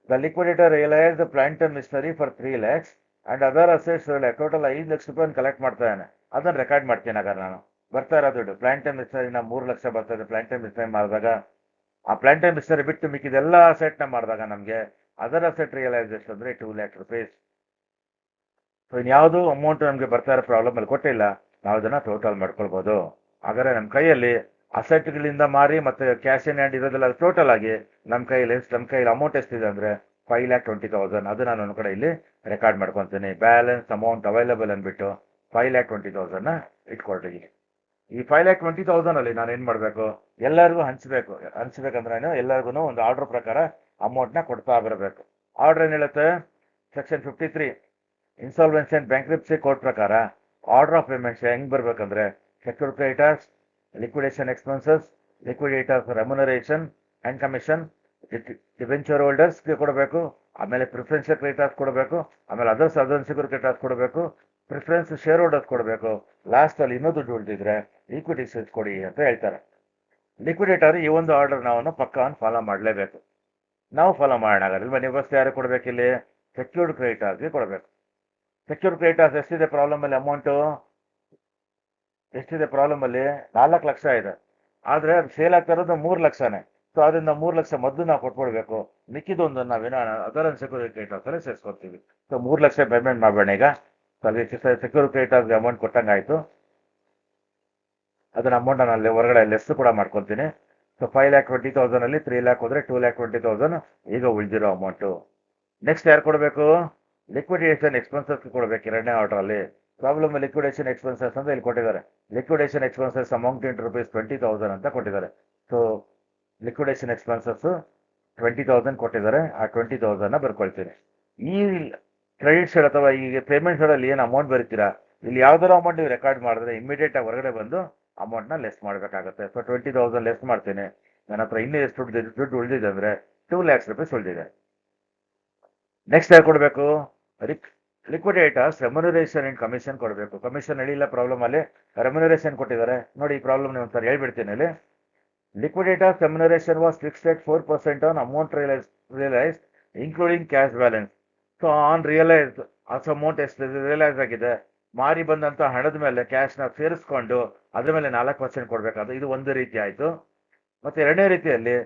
the liquidator realise the plant and missionary for 3 lakhs and other assets total 5 lakh ರೂಪಾಯಿ ಕಲೆಕ್ಟ್ ಮಾಡ್ತಾ ಇದ್ದಾನೆ. ಅದನ್ನ ರೆಕಾರ್ಡ್ ಮಾಡ್ತೀನಿ ಆಗ ನಾನು. ಬರ್ತಾ ಇರೋ ದುಡ್ಡು ಪ್ಲಾಂಟ್ ಅಂಡ್ ಮಿಷನರಿನ 3 ಲಕ್ಷ ಬರ್ತಾ ಇದೆ. ಪ್ಲಾಂಟ್ ಅಂಡ್ ಮಿಷನರಿ ಮಾಡಿದಾಗ ಆ ಪ್ಲಾಂಟ್ ಅಂಡ್ ಮಿಷನರಿ ಬಿಟ್ಟು ಮಿಕ್ಕಿದೆಲ್ಲ ಅಸೆಟ್ ನ ಮಾಡಿದಾಗ ನಮಗೆ ಅದರ್ ಅಸೆಟ್ ರಿಯಲೈಸೇಷನ್ ಅಂದ್ರೆ 2 lakh rupees. ಸೊ ಇನ್ಯಾವುದು ಅಮೌಂಟ್ ನಮಗೆ ಬರ್ತಾ ಇರೋ ಪ್ರಾಬ್ಲಮ್ ಅಲ್ಲಿ ಕೊಟ್ಟಿಲ್ಲ, ನಾವು ಅದನ್ನ ಟೋಟಲ್ ಮಾಡ್ಕೊಳ್ಬಹುದು. ಹಾಗಾದ್ರೆ ನಮ್ಮ ಕೈಯಲ್ಲಿ ಅಸೆಟ್ಗಳಿಂದ ಮಾರಿ ಮತ್ತೆ ಕ್ಯಾಶ್ ಇನ್ ಹ್ಯಾಂಡ್ ಇರೋದಿಲ್ಲ, ಟೋಟಲ್ ಆಗಿ ನಮ್ಮ ಕೈಯಲ್ಲಿ ಅಮೌಂಟ್ ಎಷ್ಟಿದೆ ಅಂದ್ರೆ 5,20,000. ಅದು ನಾನು ಒಂದು ಕಡೆ ಇಲ್ಲಿ ರೆಕಾರ್ಡ್ ಮಾಡ್ಕೊತೀನಿ. ಬ್ಯಾಲೆನ್ಸ್ ಅಮೌಂಟ್ ಅವೈಲೇಬಲ್ ಅಂದ್ಬಿಟ್ಟು 5,20,000 ಇಟ್ಕೊಳ್ರಿ. ಈ 5,20,000 ಅಲ್ಲಿ ನಾನು ಏನ್ ಮಾಡ್ಬೇಕು, ಎಲ್ಲರಿಗೂ ಹಂಚ್ಬೇಕಂದ್ರೆ ಎಲ್ಲರಿಗೂ ಒಂದು ಆರ್ಡರ್ ಪ್ರಕಾರ ಅಮೌಂಟ್ ನ ಕೊಡ್ತಾ ಬರಬೇಕು. ಆರ್ಡರ್ ಏನ್ ಹೇಳುತ್ತೆ, section 53 insolvency and bankruptcy code ಪ್ರಕಾರ ಆರ್ಡರ್ ಆಫ್ ಪೇಮೆಂಟ್ಸ್ ಹೆಂಗ್ ಬರ್ಬೇಕಂದ್ರೆ, secured creditors, liquidation expenses, liquidators remuneration and commission, debenture ಹೋಲ್ಡರ್ಸ್ಗೆ ಕೊಡಬೇಕು, ಆಮೇಲೆ ಪ್ರಿಫರೆನ್ಷಿಯಲ್ ಕ್ರೆಡಿಟರ್ಸ್ ಕೊಡಬೇಕು, ಆಮೇಲೆ ಅದರ್ಸ್ ಅನ್ಸೆಕ್ಯೂರ್ಡ್ ಕ್ರೆಡಿಟರ್ಸ್ ಕೊಡಬೇಕು, ಪ್ರಿಫರೆನ್ಸ್ ಶೇರ್ ಹೋಲ್ಡರ್ಸ್ ಕೊಡಬೇಕು. ಲಾಸ್ಟ್ ಅಲ್ಲಿ ಇನ್ನೂ ದುಡ್ಡು ಉಳಿದಿದ್ರೆ ಈಕ್ವಿಟಿ ಶೇರ್ಸ್ ಕೊಡಿ ಅಂತ ಹೇಳ್ತಾರೆ. ಲಿಕ್ವಿಡೇಟರ್ ಈ ಒಂದು ಆರ್ಡರ್ ನಾವು ಪಕ್ಕ ಫಾಲೋ ಮಾಡಲೇಬೇಕು. ನಾವು ಫಾಲೋ ಮಾಡೋಣ. ಬನ್ನಿ, ಫಸ್ಟ್ ಯಾರು ಕೊಡಬೇಕು ಇಲ್ಲಿ, ಸೆಕ್ಯೂರ್ಡ್ ಕ್ರೆಡಿಟರ್ಸ್ಗೆ ಕೊಡಬೇಕು. ಸೆಕ್ಯೂರ್ಡ್ ಕ್ರೆಡಿಟರ್ಸ್ ಎಷ್ಟಿದೆ ಪ್ರಾಬ್ಲಮ್ ಅಲ್ಲಿ, ಅಮೌಂಟು ಎಷ್ಟಿದೆ ಪ್ರಾಬ್ಲಮ್ ಅಲ್ಲಿ, 4 ಲಕ್ಷ ಇದೆ. ಆದ್ರೆ ಅದು ಸೇಲ್ ಆಗ್ತಾ ಇರೋದು 3 ಲಕ್ಷನೇ. ಸೊ ಅದರಿಂದ 3 ಲಕ್ಷ ಮೊದಲು ನಾವು ಕೊಟ್ಬಿಡ್ಬೇಕು. ಮಿಕ್ಕಿದೊಂದು ನಾವೇನೋ ಅದರ್ ಸೆಕ್ಯೂರಿಟಿ ಕ್ರೆಡಿಟರ್ಸ್ ಅಲ್ಲಿ ಸೇರಿಸ್ಕೊತೀವಿ. ಸೊ 3 ಲಕ್ಷ ಪೇಮೆಂಟ್ ಮಾಡಬೇಡ ಈಗ. ಸೆಕ್ಯೂರಿಟಿ ಕ್ರೆಡಿಟರ್ಸ್ಗೆ ಅಮೌಂಟ್ ಕೊಟ್ಟಂಗಾಯ್ತು. ಅದನ್ನ ಅಮೌಂಟ್ ನಾನು ಹೊರಗಡೆ ಲೆಸ್ ಕೂಡ ಮಾಡ್ಕೊತೀನಿ. ಸೊ 5,20,000 ಅಲ್ಲಿ 3 lakh ಹೋದ್ರೆ 2,20,000 ಈಗ ಉಳಿದಿರೋ ಅಮೌಂಟು. ನೆಕ್ಸ್ಟ್ ಯಾರು ಕೊಡಬೇಕು, ಲಿಕ್ವಿಡೇಷನ್ ಎಕ್ಸ್ಪೆನ್ಸಸ್ ಕೊಡಬೇಕು. ಎರಡನೇ ಆರ್ಡರ್ ಅಲ್ಲಿ ಪ್ರಾಬ್ಲಮ್ ಲಿಕ್ವಿಡೇಷನ್ ಎಕ್ಸ್ಪೆನ್ಸಸ್ ಅಂತ ಇಲ್ಲಿ ಕೊಟ್ಟಿದ್ದಾರೆ. ಲಿಕ್ವಿಡೇಷನ್ ಎಕ್ಸ್ಪೆನ್ಸಸ್ ಅಮೌಂಟ್ ಇನ್ ರೂಪೀಸ್ 20,000 ಅಂತ ಕೊಟ್ಟಿದ್ದಾರೆ. ಸೊ ಲಿಕ್ವಿಡೇಷನ್ ಎಕ್ಸ್ಪೆನ್ಸಸ್ 20,000 ಕೊಟ್ಟಿದ್ದಾರೆ. ಆ 20,000 ಬರ್ಕೊಳ್ತೀನಿ. ಈ ಕ್ರೆಡಿಟ್ ಸೈಡ್ ಅಥವಾ ಈ ಪೇಮೆಂಟ್ ಸೈಡ್ ಅಲ್ಲಿ ಏನು ಅಮೌಂಟ್ ಬರೀತೀರಾ, ಇಲ್ಲಿ ಯಾವ್ದಾರ ಅಮೌಂಟ್ ನೀವು ರೆಕಾರ್ಡ್ ಮಾಡಿದ್ರೆ ಇಮಿಡಿಯೇಟ್ ಆಗಿ ಹೊರಗಡೆ ಬಂದು ಅಮೌಂಟ್ ನ ಲೆಸ್ ಮಾಡಬೇಕಾಗುತ್ತೆ. ಸೊ 20,000 ಲೆಸ್ ಮಾಡ್ತೀನಿ. ನನ್ನ ಹತ್ರ ಇನ್ನೂ ಎಷ್ಟು ದುಡ್ಡು ಉಳಿದಿದೆ ಅಂದ್ರೆ 2 lakhs rupees ಉಳಿದಿದೆ. ನೆಕ್ಸ್ಟ್ ಯಾರು ಕೊಡಬೇಕು, ಲಿಕ್ವಿಡೇಟರ್ಸ್ ರೆಮ್ಯುನರೇಷನ್ ಅಂಡ್ ಕಮಿಷನ್ ಕೊಡಬೇಕು. ಕಮಿಷನ್ ಹೇಳಿಲ್ಲ ಪ್ರಾಬ್ಲಮ್ ಅಲ್ಲಿ, ರೆಮ್ಯುನರೇಷನ್ ಕೊಟ್ಟಿದ್ದಾರೆ. ನೋಡಿ, ಈ ಪ್ರಾಬ್ಲಮ್ ನೀವು ಒಂದ್ಸರಿ ಹೇಳ್ಬಿಡ್ತೀನಿ ಇಲ್ಲಿ. Liquidators remuneration was fixed at 4% on amount realized, including cash balance. So on realized amount ಎಷ್ಟು ರಿಯಲೈಸ್ ಆಗಿದೆ, ಮಾರಿ ಬಂದಂತ ಹಣದ ಮೇಲೆ ಕ್ಯಾಶ್ ನ ಸೇರಿಸ್ಕೊಂಡು ಅದ್ರ ಮೇಲೆ 4% ಕೊಡ್ಬೇಕಾದ್ರೆ ಇದು ಒಂದು ರೀತಿ ಆಯ್ತು. ಮತ್ತೆ ಎರಡನೇ ರೀತಿಯಲ್ಲಿ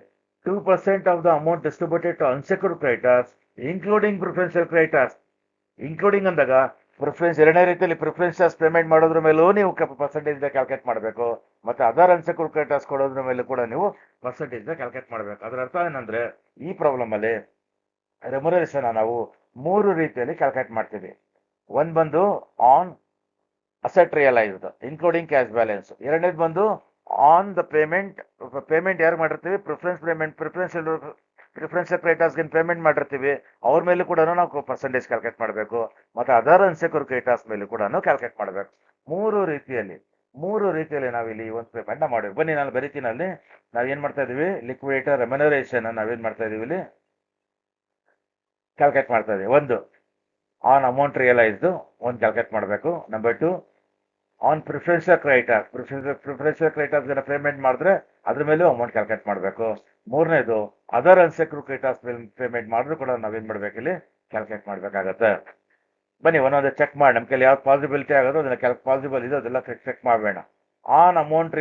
2% of the amount distributed to unsecured creditors including preferential creditors. Including ಅಂದಾಗ ಪ್ರಿಫರೆನ್ಸ್, ಎರಡನೇ ರೀತಿಯಲ್ಲಿ ಪ್ರಿಫರೆನ್ಸಸ್ ಪೇಮೆಂಟ್ ಮಾಡೋದ್ರ ಮೇಲೂ ನೀವು ಪರ್ಸೆಂಟೇಜ್ ಕ್ಯಾಲ್ಕುಲೇಟ್ ಮಾಡಬೇಕು. ಮತ್ತೆ ಅದರ್ ಅನ್ಸೆಕ್ಯೂರ್ಡ್ ಕ್ರೆಡಿಟರ್ಸ್ ಕೊಡೋದ್ರ ಮೇಲೆ ಕೂಡ ನೀವು ಪರ್ಸೆಂಟೇಜ್ ಕ್ಯಾಲ್ಕುಲೇಟ್ ಮಾಡಬೇಕು. ಅದರ ಅರ್ಥ ಏನಂದ್ರೆ, ಈ ಪ್ರಾಬ್ಲಮ್ ಅಲ್ಲಿ ರೆಮ್ಯುನರೇಷನ್ ನಾವು 3 ರೀತಿಯಲ್ಲಿ ಕ್ಯಾಲ್ಕುಲೇಟ್ ಮಾಡ್ತೀವಿ. ಒಂದ್ ಬಂದು on asset realised including cash balance. ಎರಡನೇದು ಬಂದು ಆನ್ ದ ಪೇಮೆಂಟ್ ಯಾರು ಮಾಡಿರ್ತೀವಿ, ಪ್ರಿಫರೆನ್ಷಿಯಲ್ ಕ್ರೆಡಿಟರ್ಸ್ಗೆ ಪೇಮೆಂಟ್ ಮಾಡಿರ್ತೀವಿ, ಅವ್ರ ಮೇಲೆ ಕೂಡ ನಾವು ಪರ್ಸೆಂಟೇಜ್ ಕ್ಯಾಲ್ಕುಲೇಟ್ ಮಾಡಬೇಕು. ಮತ್ತೆ ಅದರ್ ಅನ್ಸೆಕ್ಯೂರ್ಡ್ ಕ್ರೆಡಿಟರ್ಸ್ ಮೇಲೆ ಕೂಡ ಕ್ಯಾಲ್ಕುಲೇಟ್ ಮಾಡಬೇಕು. 3 ರೀತಿಯಲ್ಲಿ ನಾವಿಲ್ಲಿ ಒಂದು ಪೇಮೆಂಟ್ ನ ಮಾಡಬೇಕು. ಬನ್ನಿ, ನಾನು ಬರೀತೀನಿ. ಅಲ್ಲಿ ನಾವೇನ್ ಮಾಡ್ತಾ ಇದೀವಿ, ಲಿಕ್ವಿಡೇಟರ್ ರೆಮ್ಯುನರೇಷನ್ ನಾವೇನ್ ಮಾಡ್ತಾ ಇದೀವಿ ಇಲ್ಲಿ ಕ್ಯಾಲ್ಕುಲೇಟ್ ಮಾಡ್ತಾ ಇದೀವಿ. ಒಂದು ಆನ್ ಅಮೌಂಟ್ ರಿಯಲೈಸ್ಡ್ ಒಂದು ಕ್ಯಾಲ್ಕುಲೇಟ್ ಮಾಡಬೇಕು. Number 2 on preferential creditors payment ಮಾಡಿದ್ರೆ ಅದ್ರ ಮೇಲೂ ಅಮೌಂಟ್ ಕ್ಯಾಲ್ಕುಲೇಟ್ ಮಾಡಬೇಕು. ಮೂರನೇದು ಅದರ್ ಅನ್ಸೆಕ್ಯೂರ್ಡ್ ಕ್ರೆಡಿಟರ್ಸ್ ಪೇಮೆಂಟ್ ಮಾಡಿದ್ರು ಕೂಡ ನಾವೇನ್ ಮಾಡ್ಬೇಕು, ಇಲ್ಲಿ ಕ್ಯಾಲ್ಕುಲೇಟ್ ಮಾಡ್ಬೇಕಾಗತ್ತೆ. ಬನ್ನಿ ಒಂದೊಂದೇ ಚೆಕ್ ಮಾಡಿ. ನಮ್ಮ ಕೈಲಿ ಯಾವ್ದು ಪಾಸಿಬಿಲಿಟಿ ಆಗೋದು ಅದನ್ನ ಪಾಸಿಬಲ್ ಇದೆ ಅದೆಲ್ಲ ಚೆಕ್ ಮಾಡಬೇಡ. ಆನ್ ಅಮೌಂಟ್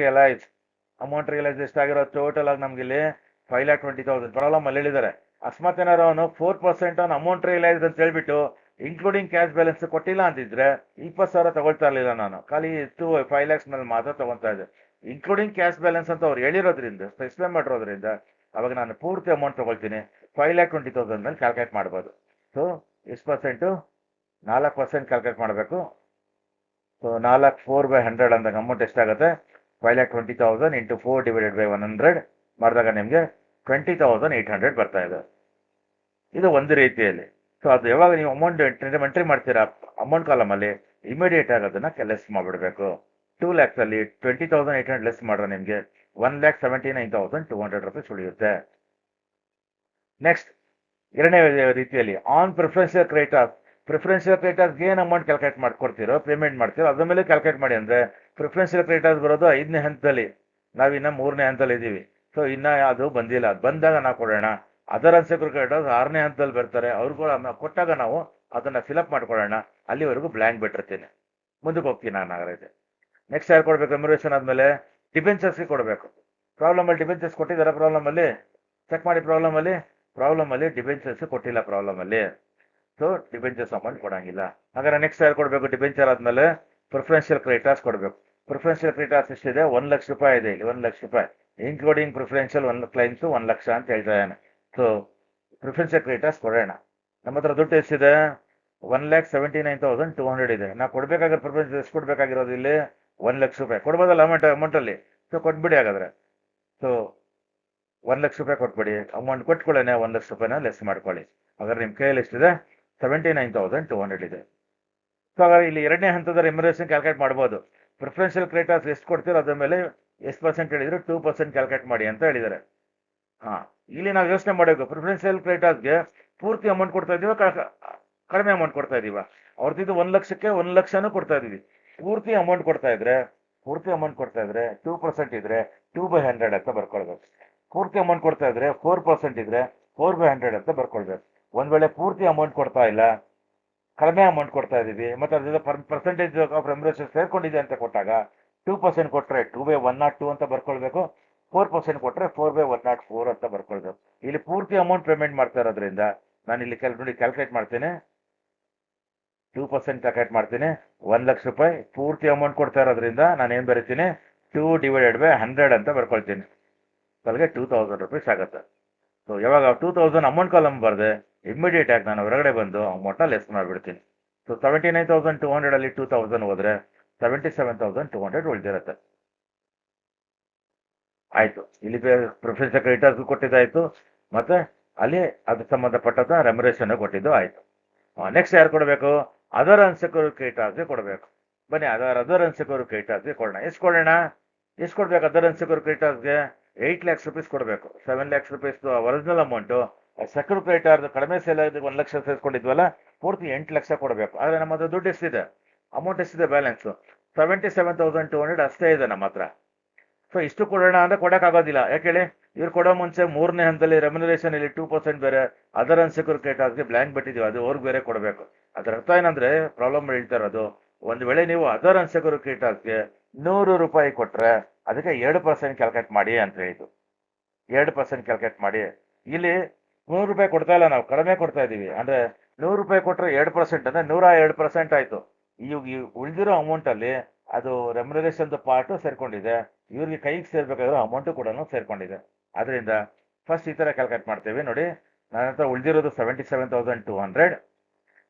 ರಿಯಲೈಸ್ ಎಷ್ಟಾಗಿರೋ ಟೋಟಲ್ ಆಗಿ ನಮ್ಗೆ ಇಲ್ಲಿ 5,20,000 ಪ್ರಾಬ್ಲಮ್ ಅಲ್ಲಿ ಹೇಳಿದ್ದಾರೆ. ಅಕಸ್ಮಾತ್ ಏನಾರು ಅವನು 4% ಆನ್ ಅಮೌಂಟ್ ರಿಯಲೈಸ್ ಅಂತ ಹೇಳ್ಬಿಟ್ಟು ಇನ್ಕ್ಲೂಡಿಂಗ್ ಕ್ಯಾಶ್ ಬ್ಯಾಲೆನ್ಸ್ ಕೊಟ್ಟಿಲ್ಲ ಅಂತಿದ್ರೆ 20,000 ತಗೊಳ್ತಾ ಇರಲಿಲ್ಲ. ನಾನು ಖಾಲಿ 5 lakhs ಮೇಲೆ ಮಾತ್ರ ತಗೊಳ್ತಾ ಇದ್ದೆ. ಇನ್ಕ್ಲೂಡಿಂಗ್ ಕ್ಯಾಶ್ ಬ್ಯಾಲೆನ್ಸ್ ಅಂತ ಅವ್ರು ಹೇಳಿರೋದ್ರಿಂದ, ಸ್ಪೆಸಿಫೈ ಮಾಡಿರೋದ್ರಿಂದ ಅವಾಗ ನಾನು ಪೂರ್ತಿ ಅಮೌಂಟ್ ತಗೊಳ್ತೀನಿ. 5,20,000 ಮೇಲೆ ಕ್ಯಾಲ್ಕುಲೇಟ್ ಮಾಡ್ಬೋದು. ಸೊ ಎಷ್ಟು ಪರ್ಸೆಂಟು, 4% ಕ್ಯಾಲ್ಕುಲೇಟ್ ಮಾಡಬೇಕು. ಸೊ 4/4/100 ಅಂದಾಗ ಅಮೌಂಟ್ ಎಷ್ಟಾಗುತ್ತೆ, 5,20,000 ಇಂಟು 4/100 ಮಾಡಿದಾಗ ನಿಮಗೆ 20,800 ಬರ್ತಾ ಇದೆ. ಇದು ಒಂದು ರೀತಿಯಲ್ಲಿ. ಸೊ ಅದು ಯಾವಾಗ ನೀವು ಅಮೌಂಟ್ ಎಂಟ್ರಿ ಮಾಡ್ತೀರಾ ಅಮೌಂಟ್ ಕಾಲಮ್ ಅಲ್ಲಿ, ಇಮಿಡಿಯೇಟ್ ಆಗಿ ಅದನ್ನ ಲೆಸ್ ಮಾಡಿಬಿಡ್ಬೇಕು. 2 lakhs ಅಲ್ಲಿ 20,800 ಲೆಸ್ ಮಾಡ್ರೆ ನಿಮಗೆ 1,79,200 rupees ಉಳಿಯುತ್ತೆ. ನೆಕ್ಸ್ಟ್ ಎರಡನೇ ರೀತಿಯಲ್ಲಿ ಆನ್ ಪ್ರಿಫರೆನ್ಷಿಯಲ್ ಕ್ರೆಡಿಟರ್ಸ್ ಏನು ಅಮೌಂಟ್ ಕ್ಯಾಲ್ಕುಲೇಟ್ ಮಾಡ್ಕೊಡ್ತೀರೋ, ಪೇಮೆಂಟ್ ಮಾಡ್ತೀರೋ ಅದ್ರ ಮೇಲೆ ಕ್ಯಾಲ್ಕುಲೇಟ್ ಮಾಡಿ. ಅಂದ್ರೆ ಪ್ರಿಫರೆನ್ಷಿಯಲ್ ಕ್ರೆಡಿಟರ್ಸ್ ಬರೋದು 5ನೇ ಹಂತದಲ್ಲಿ, ನಾವಿನ್ನ 3ನೇ ಹಂತದಲ್ಲಿ ಇದ್ದೀವಿ. ಸೊ ಇನ್ನ ಅದು ಬಂದಿಲ್ಲ. ಅದು ಬಂದಾಗ ನಾವು ಕೊಡೋಣ. ಅದರ್ ಅನ್ಸೆಕ್ಯೂರ್ ಕ್ರೆಡಿಟರ್ಸ್ 6ನೇ ಹಂತದಲ್ಲಿ ಬರ್ತಾರೆ. ಅವ್ರಿಗೂ ಕೊಟ್ಟಾಗ ನಾವು ಅದನ್ನ ಫಿಲಪ್ ಮಾಡ್ಕೊಳ್ಳೋಣ. ಅಲ್ಲಿವರೆಗೂ ಬ್ಲ್ಯಾಂಕ್ ಬಿಟ್ಟಿರ್ತೀನಿ. ಮುಂದಕ್ಕೆ ಹೋಗ್ತೀನಿ ನಾನು ಹಾಗಾದ್ರೆ. ನೆಕ್ಸ್ಟ್ ಯಾರು ಕೊಡ್ಬೇಕು? ರೆಮ್ಯುನರೇಷನ್ ಆದ್ಮೇಲೆ ಡಿಬೆಂಚರ್ಸ್ಗೆ ಕೊಡಬೇಕು. ಪ್ರಾಬ್ಲಮಲ್ಲಿ ಡಿಬೆಂಚರ್ಸ್ ಕೊಟ್ಟಿದ್ದಾರೆ. ಪ್ರಾಬ್ಲಮಲ್ಲಿ ಚೆಕ್ ಮಾಡಿ. ಪ್ರಾಬ್ಲಮಲ್ಲಿ ಡಿಬೆಂಚರ್ಸ್ ಕೊಟ್ಟಿಲ್ಲ. ಪ್ರಾಬ್ಲಮಲ್ಲಿ ಸೊ ಡಿಬೆಂಚರ್ಸ್ ಅಮೌಂಟ್ ಕೊಡಂಗಿಲ್ಲ. ಹಾಗಾದ್ರೆ ನೆಕ್ಸ್ಟ್ ಯಾರು ಕೊಡಬೇಕು? ಡಿಬೆಂಚರ್ ಆದ್ಮೇಲೆ ಪ್ರಿಫರೆನ್ಷಿಯಲ್ ಕ್ರೆಡಿಟರ್ಸ್ ಕೊಡಬೇಕು. ಪ್ರಿಫರೆನ್ಷಿಯಲ್ ಕ್ರೆಡಿಟರ್ಸ್ ಎಷ್ಟಿದೆ? 1 ಲಕ್ಷ ರೂಪಾಯಿ ಇದೆ ಇಲ್ಲಿ. 1 ಲಕ್ಷ ರೂಪಾಯಿ ಇನ್ಕ್ಲೂಡಿಂಗ್ ಪ್ರಿಫರೆನ್ಷಿಯಲ್ ಕ್ಲೈಮ್ಸ್ 1 ಲಕ್ಷ ಅಂತ ಹೇಳ್ತಾ ಇದ್ದಾನೆ. ಸೊ ಪ್ರಿಫರೆನ್ಷಿಯಲ್ ಕ್ರೆಡಿಟರ್ಸ್ ಕೊಡೋಣ. ನಮ್ಮ ಹತ್ರ ದುಡ್ಡು ಎಷ್ಟಿದೆ? 1,79,200 ಇದೆ. ನಾವು ಕೊಡ್ಬೇಕಾಗಿರೋ ಪ್ರಿಫರೆನ್ಸ್ ಎಷ್ಟು ಕೊಡ್ಬೇಕಾಗಿರೋದು ಇಲ್ಲಿ? 1 ಲಕ್ಷ ರೂಪಾಯಿ ಕೊಡ್ಬೋದಲ್ಲ ಅಮೌಂಟಲ್ಲಿ. ಸೊ ಕೊಟ್ಬಿಡಿ ಹಾಗಾದ್ರೆ. ಸೊ 1 ಲಕ್ಷ ರೂಪಾಯಿ ಕೊಟ್ಬಿಡಿ. ಅಮೌಂಟ್ ಕೊಟ್ಕೊಳ್ಳೇನೆ 1 ಲಕ್ಷ ರೂಪಾಯಿನ ಲೆಸ್ ಮಾಡ್ಕೊಳ್ಳಿ. ಹಾಗಾದ್ರೆ ನಿಮ್ಮ ಕೈಯಲ್ಲಿ ಎಷ್ಟಿದೆ? 79,200 ಇದೆ. ಸೊ ಹಾಗಾದ್ರೆ ಇಲ್ಲಿ 2ನೇ ಹಂತದ ರೆಮ್ಯುನರೇಷನ್ ಕ್ಯಾಲ್ಕುಲೇಟ್ ಮಾಡ್ಬೋದು. ಪ್ರಿಫರೆನ್ಷಿಯಲ್ ಕ್ರೆಡಿಟರ್ಸ್ ಎಷ್ಟು ಕೊಡ್ತೀರೋ ಅದ್ರ ಮೇಲೆ ಎಷ್ಟು ಪರ್ಸೆಂಟ್ ಹೇಳಿದ್ರು? 2% ಕ್ಯಾಲ್ಕುಲೇಟ್ ಮಾಡಿ ಅಂತ ಹೇಳಿದ್ದಾರೆ. ಇಲ್ಲಿ ನಾವು ಯೋಚನೆ ಮಾಡಬೇಕು. ಪ್ರಿಫರೆನ್ಷಿಯಲ್ ಕ್ರೆಡಿಟರ್ಸ್ಗೆ ಪೂರ್ತಿ ಅಮೌಂಟ್ ಕೊಡ್ತಾ ಇದೀವ, ಕಡಿಮೆ ಅಮೌಂಟ್ ಕೊಡ್ತಾ ಇದೀವ? ಅವ್ರದ್ದು 1 ಲಕ್ಷಕ್ಕೆ 1 ಲಕ್ಷನೂ ಕೊಡ್ತಾ ಇದೀವಿ. ಪೂರ್ತಿ ಅಮೌಂಟ್ ಕೊಡ್ತಾ ಇದ್ರೆ 2% ಇದ್ರೆ 2/100 ಅಂತ ಬರ್ಕೊಳ್ಬೇಕು. ಪೂರ್ತಿ ಅಮೌಂಟ್ ಕೊಡ್ತಾ ಇದ್ರೆ 4% ಇದ್ರೆ 4/100 ಅಂತ ಬರ್ಕೊಳ್ಬೇಕು. ಒಂದ್ ವೇಳೆ ಪೂರ್ತಿ ಅಮೌಂಟ್ ಕೊಡ್ತಾ ಇಲ್ಲ, ಕಡಿಮೆ ಅಮೌಂಟ್ ಕೊಡ್ತಾ ಇದೀವಿ, ಮತ್ತೆ ಅದ್ರ ಪರ್ಸೆಂಟೇಜ್ ಆಫ್ ರೆಮ್ಯುನರೇಷನ್ ಸೇರ್ಕೊಂಡಿದೆ ಅಂತ ಕೊಟ್ಟಾಗ 2% ಕೊಟ್ರೆ 2/102 ಅಂತ ಬರ್ಕೊಳ್ಬೇಕು. 4% ಕೊಟ್ರೆ 4/104 ಅಂತ ಬರ್ಕೊಳ್ಬೇಕು. ಇಲ್ಲಿ ಪೂರ್ತಿ ಅಮೌಂಟ್ ಪೇಮೆಂಟ್ ಮಾಡ್ತಾ ಇರೋದ್ರಿಂದ ನಾನು ಇಲ್ಲಿ ಕ್ಯಾಲ್ಕುಲೇಟ್ ಮಾಡ್ತೇನೆ. 2% ಕ್ಯಾಲ್ಕುಲೇಟ್ ಮಾಡ್ತೀನಿ. 1 ಲಕ್ಷ ರೂಪಾಯಿ ಪೂರ್ತಿ ಅಮೌಂಟ್ ಕೊಡ್ತಾ ಇರೋದ್ರಿಂದ ನಾನು ಏನ್ ಬರೀತೀನಿ? 2/100 ಅಂತ ಬರ್ಕೊಳ್ತೀನಿ. ಅಲ್ಲಿಗೆ 2,000 ರೂಪೀಸ್ ಆಗುತ್ತೆ. ಸೊ ಯಾವಾಗ 2,000 ಅಮೌಂಟ್ ಕಾಲಮ್ ಬರ್ದೆ ಇಮಿಡಿಯೇಟ್ ಆಗಿ ನಾನು ಹೊರಗಡೆ ಬಂದು ಅಮೌಂಟ್ನ ಲೆಸ್ ಮಾಡಿಬಿಡ್ತೀನಿ. ಸೊ 79,200 ಅಲ್ಲಿ 2,000 ಹೋದ್ರೆ 77,200 ಉಳಿದಿರುತ್ತೆ. ಆಯ್ತು. ಇಲ್ಲಿ ಪ್ರಿಫರೆನ್ಷಿಯಲ್ ಕ್ರೆಡಿಟರ್ಸ್ ಕೊಟ್ಟಿದ್ದಾಯ್ತು, ಮತ್ತೆ ಅಲ್ಲಿ ಅದಕ್ಕೆ ಸಂಬಂಧಪಟ್ಟದ ರೆಮ್ಯುನರೇಷನ್ ಕೊಟ್ಟಿದ್ದು ಆಯ್ತು. ನೆಕ್ಸ್ಟ್ ಯಾರು ಕೊಡಬೇಕು? ಅದರ್ ಅನ್ಸೆಕ್ಯೂರ್ಡ್ ಕ್ರೆಡಿಟರ್ಸ್ಗೆ ಕೊಡಬೇಕು. ಬನ್ನಿ ಅದರ್ ಅನ್ಸೆಕ್ಯೂರ್ಡ್ ಕ್ರೆಡಿಟರ್ಸ್ಗೆ ಕೊಡೋಣ. ಎಷ್ಟು ಕೊಡ್ಬೇಕು ಅದರ್ ಅನ್ಸೆಕ್ಯೂರ್ಡ್ ಕ್ರೆಡಿಟರ್ಸ್ಗೆ? 8 lakhs rupees ಕೊಡಬೇಕು. 7 lakhs rupees original amount. Secure creditor ಕಡಿಮೆ ಸೇಲ್ ಆಗಿ 1 ಲಕ್ಷ ಸೇರಿಸ್ಕೊಂಡಿದ್ವಲ್ಲ, ಪೂರ್ತಿ 8 ಲಕ್ಷ ಕೊಡಬೇಕು. ಆದ್ರೆ ನಮ್ಮ ಹತ್ರ ದುಡ್ಡು ಎಷ್ಟಿದೆ? ಅಮೌಂಟ್ ಎಷ್ಟಿದೆ? ಬ್ಯಾಲೆನ್ಸ್ 77,200 ಅಷ್ಟೇ ಇದೆ ನಮ್ಮ ಹತ್ರ. ಸೊ ಇಷ್ಟು ಕೊಡೋಣ ಅಂದ್ರೆ ಕೊಡೋಕ್ಕಾಗೋದಿಲ್ಲ. ಯಾಕೆ ಹೇಳಿ? ಇವ್ರು ಕೊಡೋ ಮುಂಚೆ 3ನೇ ಹಂತದಲ್ಲಿ ರೆಮ್ಯುನರೇಷನ್ ಇಲ್ಲಿ 2% ಬೇರೆ ಅದರ್ ಅನ್ಸೆಕ್ಯೂರ್ಡ್ ಕ್ರೆಡಿಟರ್ಸ್ಗೆ ಬ್ಲ್ಯಾಂಕ್ ಬಿಟ್ಟಿದೀವಿ, ಅದು ಅವ್ರಿಗೆ ಬೇರೆ ಕೊಡಬೇಕು. ಅದರ ಅರ್ಥ ಏನಂದ್ರೆ ಪ್ರಾಬ್ಲಮ್ ಹೇಳ್ತಾ ಇರೋದು, ಒಂದ್ ವೇಳೆ ನೀವು ಅದರ್ ಅನ್ಸೆಕ್ಯೂರ್ಡ್ ಕ್ರೆಡಿಟರ್ಸ್ಗೆ 100 ರೂಪಾಯಿ ಕೊಟ್ರೆ ಅದಕ್ಕೆ 2% ಕ್ಯಾಲ್ಕುಲೇಟ್ ಮಾಡಿ ಅಂತ ಹೇಳಿದ್ದು. 2% ಕ್ಯಾಲ್ಕುಲೇಟ್ ಮಾಡಿ. ಇಲ್ಲಿ 100 ರೂಪಾಯಿ ಕೊಡ್ತಾ ಇಲ್ಲ, ನಾವು ಕಡಿಮೆ ಕೊಡ್ತಾ ಇದೀವಿ. ಅಂದ್ರೆ 100 ರೂಪಾಯಿ ಕೊಟ್ರೆ 2% ಅಂದ್ರೆ 102% ಆಯ್ತು. ಈ ಉಳಿದಿರೋ ಅಮೌಂಟ್ ಅಲ್ಲಿ ಅದು ರೆಮ್ಯುನರೇಷನ್ ಪಾರ್ಟ್ ಸೇರ್ಕೊಂಡಿದೆ, ಇವ್ರಿಗೆ ಕೈಗೆ ಸೇರ್ಬೇಕಾಗಿರೋ ಅಮೌಂಟ್ ಕೂಡ ಸೇರ್ಕೊಂಡಿದೆ. ಅದರಿಂದ ಫಸ್ಟ್ ಈ ತರ ಕ್ಯಾಲ್ಕುಲೇಟ್ ಮಾಡ್ತೇವೆ. ನೋಡಿ, ನನ್ನ ಹತ್ರ ಉಳಿದಿರೋದು 77,200.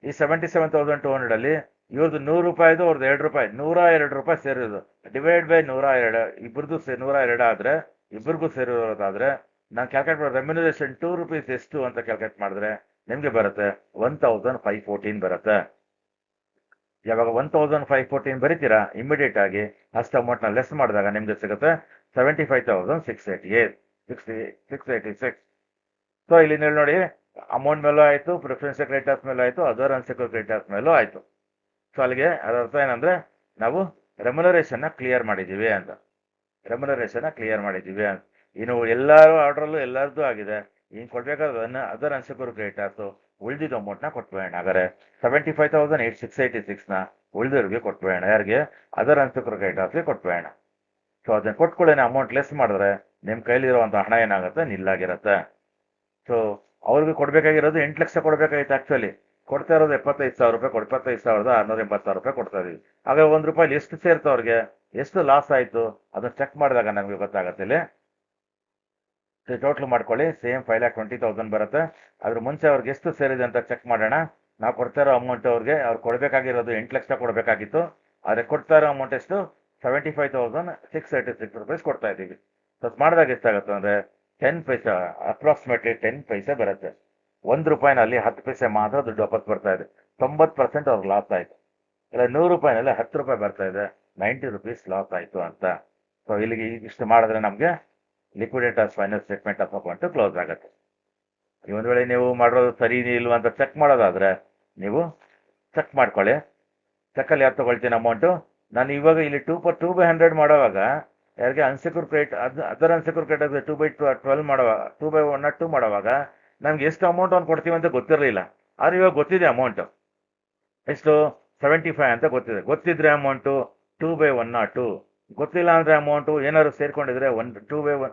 ಈ 77,200 ಅಲ್ಲಿ ಇವ್ರದ್ದು 100 ರೂಪಾಯಿದು, ಅವ್ರದ್ದು 2 ರೂಪಾಯಿ, 102 ರೂಪಾಯಿ ಸೇರಿರೋದು. ಡಿವೈಡ್ ಬೈ 102, ಇಬ್ಬರದು 102 ಆದ್ರೆ, ಇಬ್ಬರಿಗೂ ಸೇರಿರೋದಾದ್ರೆ ನಾನು ಕ್ಯಾಲ್ಕುಲೇಟ್ ಮಾಡೋ ರೆಮ್ಯುನರೇಷನ್ 2 ರೂಪೀಸ್ ಎಷ್ಟು ಅಂತ ಕ್ಯಾಲ್ಕುಲೇಟ್ ಮಾಡಿದ್ರೆ ನಿಮ್ಗೆ ಬರುತ್ತೆ 1,514 ಬರುತ್ತೆ. ಯಾವಾಗ 1,514 ಬರೀತೀರಾ, ಇಮಿಡಿಯೇಟ್ ಆಗಿ ಅಷ್ಟು ಅಮೌಂಟ್ ನ ಲೆಸ್ ಮಾಡಿದಾಗ ನಿಮ್ಗೆ ಸಿಗುತ್ತೆ 75,686. ಸೊ ಇಲ್ಲಿ ನೋಡಿ, ಅಮೌಂಟ್ ಮೇಲೂ ಆಯ್ತು, ಪ್ರಿಫರೆನ್ಷಿಯಲ್ ಕ್ರೆಡಿಟರ್ಸ್ ಮೇಲೂ ಆಯ್ತು, ಅದರ್ ಅನ್ಸೆಕ್ಯೂರ್ಡ್ ಕ್ರೆಡಿಟರ್ಸ್ ಮೇಲೂ ಆಯ್ತು. ಸೊ ಅಲ್ಲಿಗೆ ಅದರ ಅರ್ಥ ಏನಂದ್ರೆ ನಾವು ರೆಮ್ಯುನರೇಷನ್ ಕ್ಲಿಯರ್ ಮಾಡಿದೀವಿ ಅಂತ. ಇನ್ನು ಎಲ್ಲಾರು ಆರ್ಡ್ರಲ್ಲೂ ಎಲ್ಲರದ್ದು ಆಗಿದೆ. ಇನ್ನು ಕೊಡ್ಬೇಕಾದ್ರೆ ಅದರ್ ಅನ್ಸೆಕ್ಯೂರ್ಡ್ ಕ್ರೆಡಿಟರ್ಸ್ ಉಳಿದಿದ್ದ ಅಮೌಂಟ್ ನ ಕೊಟ್ಬೇಡ. ಹಾಗಾದ್ರೆ 75,686 ನ ಉಳಿದವ್ರಿಗೆ ಕೊಟ್ಬೇಡ. ಯಾರಿಗೆ? ಅದರ್ ಅನ್ಸೆಕ್ಯೂರ್ಡ್ ಕ್ರೆಡಿಟರ್ಸ್ಗೆ ಕೊಟ್ಬೇಡ. ಸೊ ಅದನ್ನ ಕೊಟ್ಕೊಳ್ಳೇನೆ ಅಮೌಂಟ್ ಲೆಸ್ ಮಾಡಿದ್ರೆ ನಿಮ್ ಕೈಲಿರುವಂತ ಹಣ ಏನಾಗುತ್ತೆ? ನಿಲ್ಲಾಗಿರುತ್ತೆ. ಸೊ ಅವ್ರಿಗೆ ಕೊಡ್ಬೇಕಾಗಿರೋದು 8 ಲಕ್ಷ ಕೊಡ್ಬೇಕಾಗಿತ್ತು. ಆಕ್ಚುಲಿ ಕೊಡ್ತಾ ಇರೋದು 75,000 ರೂಪಾಯಿ. 75,680 ರೂಪಾಯಿ ಕೊಡ್ತಾ ಇದೀವಿ. ಹಾಗೆ 1 ರೂಪಾಯಿ ಎಷ್ಟು ಸೇರ್ತು ಅವ್ರಿಗೆ, ಎಷ್ಟು ಲಾಸ್ ಆಯ್ತು ಅದನ್ನ ಚೆಕ್ ಮಾಡಿದಾಗ ನಮ್ಗೆ ಗೊತ್ತಾಗತ್ತೆ. ಇಲ್ಲಿ ಟೋಟಲ್ ಮಾಡ್ಕೊಳ್ಳಿ. ಸೇಮ್ 5,20,000 ಬರುತ್ತೆ. ಅದ್ರ ಮುಂಚೆ ಅವ್ರಿಗೆ ಎಷ್ಟು ಸೇರಿದೆ ಅಂತ ಚೆಕ್ ಮಾಡೋಣ. ನಾವು ಕೊಡ್ತಾ ಇರೋ ಅಮೌಂಟ್ ಅವ್ರು ಕೊಡ್ಬೇಕಾಗಿರೋದು 8 ಲಕ್ಷ ಕೊಡ್ಬೇಕಾಗಿತ್ತು. ಆದ್ರೆ ಕೊಡ್ತಾ ಇರೋ ಅಮೌಂಟ್ ಎಷ್ಟು? 75,686 ರೂಪೀಸ್ ಕೊಡ್ತಾ ಇದೀವಿ. ಸೊ ಮಾಡಿದಾಗ ಎಷ್ಟಾಗುತ್ತೆ ಅಂದ್ರೆ 10 ಪೈಸೆ, ಅಪ್ರಾಕ್ಸಿಮೇಟ್ಲಿ 10 ಪೈಸೆ ಬರುತ್ತೆ. 1 ರೂಪಾಯಿನಲ್ಲಿ 10 ಪೈಸೆ ಮಾತ್ರ ದುಡ್ಡು ವಾಪಸ್ ಬರ್ತಾ ಇದೆ. 90% ಅವ್ರಿಗೆ ಲಾಸ್ ಆಯ್ತು. ಇಲ್ಲ 100 ರೂಪಾಯಿನಲ್ಲಿ 10 ರೂಪಾಯಿ ಬರ್ತಾ ಇದೆ, 90 ರೂಪೀಸ್ ಲಾಸ್ ಆಯ್ತು ಅಂತ. ಸೊ ಇಲ್ಲಿಗೆ ಇಷ್ಟು ಮಾಡಿದ್ರೆ ನಮ್ಗೆ liquidators final statement of account close ಆಗುತ್ತೆ. ಈ ಒಂದು ವೇಳೆ ನೀವು ಮಾಡೋದು ಸರಿ ಇಲ್ವಾ ಅಂತ ಚೆಕ್ ಮಾಡೋದಾದ್ರೆ ನೀವು ಚೆಕ್ ಮಾಡ್ಕೊಳ್ಳಿ. ಚೆಕ್ಕಲ್ಲಿ ಯಾರು ತಗೊಳ್ತೀನಿ ಅಮೌಂಟು? ನಾನು ಇವಾಗ ಇಲ್ಲಿ 2/100 ಮಾಡೋವಾಗ ಯಾರಿಗೆ unsecure credit other unsecure credit 2/12 ಮಾಡುವಾಗ 2/102 ಮಾಡುವಾಗ ನಮ್ಗೆ ಎಷ್ಟು ಅಮೌಂಟ್ ಅವ್ನು ಕೊಡ್ತೀವಿ ಅಂತ ಗೊತ್ತಿರಲಿಲ್ಲ. ಆದ್ರೆ ಇವಾಗ ಗೊತ್ತಿದೆ ಅಮೌಂಟ್ ಎಷ್ಟು 75 ಅಂತ ಗೊತ್ತಿದ್ರೆ ಅಮೌಂಟು 2/102. ಗೊತ್ತಿಲ್ಲ ಅಂದ್ರೆ ಅಮೌಂಟು ಏನಾದ್ರು ಸೇರ್ಕೊಂಡಿದ್ರೆ 2/1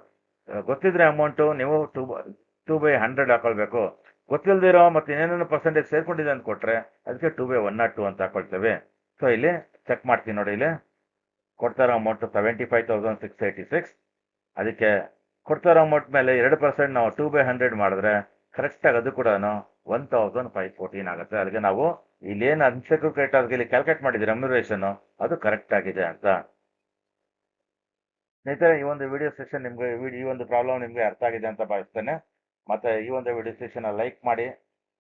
ಗೊತ್ತಿದ್ರೆ ಅಮೌಂಟು ನೀವು 2/100 ಹಾಕೊಳ್ಬೇಕು. ಗೊತ್ತಿಲ್ದಿರೋ ಮತ್ತೆ ಏನೇನೋ ಪರ್ಸೆಂಟೇಜ್ ಸೇರ್ಕೊಂಡಿದೆ ಅಂತ ಕೊಟ್ರೆ ಅದಕ್ಕೆ 2/102 ಅಂತ ಹಾಕೊಳ್ತೇವೆ. ಸೊ ಇಲ್ಲಿ ಚೆಕ್ ಮಾಡ್ತೀನಿ ನೋಡಿ, ಇಲ್ಲಿ ಕೊಡ್ತಾರೋ ಅಮೌಂಟ್ 75,686. ಅದಕ್ಕೆ ಕೊಡ್ತಾರೋ ಅಮೌಂಟ್ ಮೇಲೆ 2% ನಾವು 2/100 ಮಾಡಿದ್ರೆ ಕರೆಕ್ಟಾಗಿ ಅದು ಕೂಡ 1,514 ಆಗುತ್ತೆ. ಅದಕ್ಕೆ ನಾವು ಇಲ್ಲಿ ಏನು ಅನ್ಸೆಕ್ಯೂರ್ ಕ್ರೆಡಿಟ್ ಆಗಿ ಇಲ್ಲಿ ಕ್ಯಾಲ್ಕುಲೇಟ್ ಮಾಡಿದ್ರೆ ರೆಮ್ಯುನರೇಷನ್ ಅದು ಕರೆಕ್ಟ್ ಆಗಿದೆ ಅಂತ. ಸ್ನೇಹಿತರೆ, ಈ ಒಂದು ವಿಡಿಯೋ ಸೆಷನ್ ನಿಮ್ಗೆ ಈ ಒಂದು ಪ್ರಾಬ್ಲಮ್ ನಿಮ್ಗೆ ಅರ್ಥ ಆಗಿದೆ ಅಂತ ಭಾವಿಸ್ತೇನೆ. ಮತ್ತೆ ಈ ಒಂದು ವಿಡಿಯೋ ಸೆಷನ್ ಲೈಕ್ ಮಾಡಿ,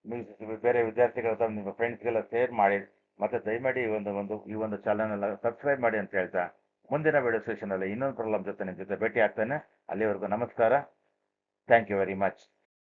ನೀವು ಬೇರೆ ವಿದ್ಯಾರ್ಥಿಗಳ ಅಥವಾ ನಿಮ್ಮ ಫ್ರೆಂಡ್ಸ್ಗೆಲ್ಲ ಶೇರ್ ಮಾಡಿ, ಮತ್ತೆ ದಯಮಾಡಿ ಈ ಒಂದು ಚಾನಲ್ ಎಲ್ಲ ಸಬ್ಸ್ಕ್ರೈಬ್ ಮಾಡಿ ಅಂತ ಹೇಳ್ತಾ ಮುಂದಿನ ವಿಡಿಯೋ ಸೆಷನ್ ಅಲ್ಲಿ ಇನ್ನೊಂದು ಪ್ರಾಬ್ಲಮ್ ಜೊತೆ ನಿಮ್ಮ ಜೊತೆ ಭೇಟಿ ಆಗ್ತೇನೆ. ಅಲ್ಲಿವರೆಗೂ ನಮಸ್ಕಾರ. Thank you very much.